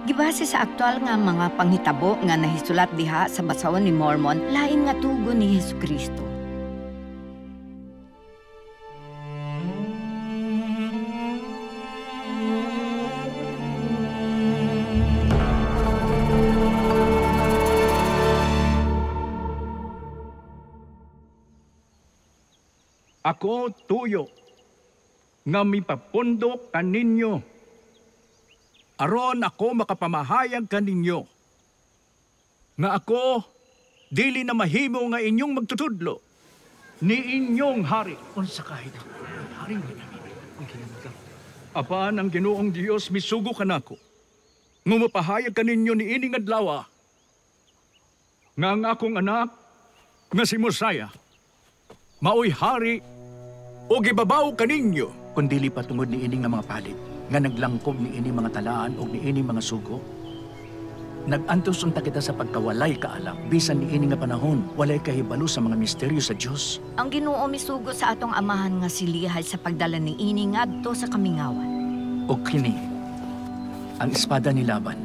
Gibase sa aktual nga mga panghitabo nga nahisulat diha sa basahon ni Mormon, lain nga tugon ni Hesukristo. Ako tuyo, nga mipapundok kaninyo. Aron ako makapamahayag kaninyo. Nga ako, dili na mahimo nga inyong magtutudlo, ni inyong hari. Unsa kahit hari mo namin. Apan ang Ginoong Dios misugo kanako. Ngumapahayag kaninyo ni ining adlaw, nga ang akong anak, nga si Mosiah, maoy hari, o gibabaw kaninyo. Kung dili patungod ni ining nga mga palit, nga naglangkob ni ining mga talaan o ni ining mga sugo, nag-antos unta kita sa pagkawalay kaalam, bisan ni ining nga panahon, walay kahibalo sa mga misteryo sa Dios. Ang Ginoo misugo sa atong amahan nga si Lihay sa pagdala ni ini ngadto sa kamingawan. O kini, ang espada ni Laban,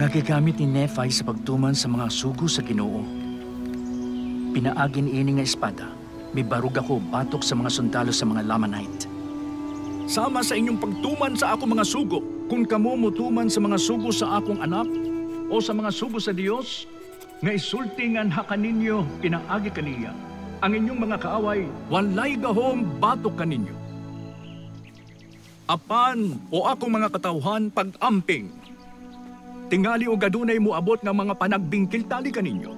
nga gigamit ni Nephi sa pagtuman sa mga sugo sa Ginoo. Pinaagi ni ining nga espada, may barug ako batok sa mga sundalo sa mga Lamanite. Sama sa inyong pagtuman sa akong mga sugo, kung kamo mutuman sa mga sugo sa akong anak o sa mga sugo sa Dios, nga isultingan ha kaninyo pinaagi kaniya. Ang inyong mga kaaway, walay gahom batok kaninyo. Apan o akong mga katawhan pag-amping, tingali o gadunay mo abot ng mga panagbingkil tali kaninyo.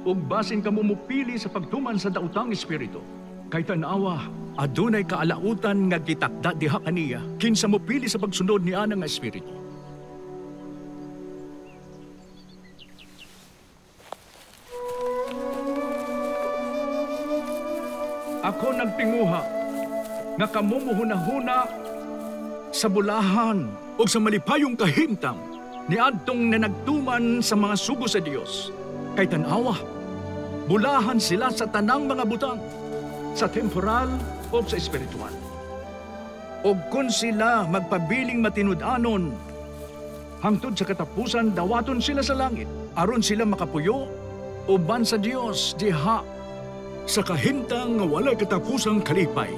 Ug basin kamo mupili sa pagtuman sa daotang espiritu. Kay tanawa, adunay kaalautan nga gitakda diha kaniya, kinsa mupili sa pagsunod ni ana nga espiritu. Ako nagtinguha nga kamo muhuna-huna sa bulahan o sa malipayong kahimtang ni adtong nanagtuman sa mga sugo sa Dios. Kay tanawa, bulahan sila sa tanang mga butang, sa temporal o sa espiritual. O kung sila magpabiling matinud-anon, hangtod sa katapusan dawaton sila sa langit, aron sila makapuyo uban sa Dios diha sa kahintang nga walay katapusang kalipay.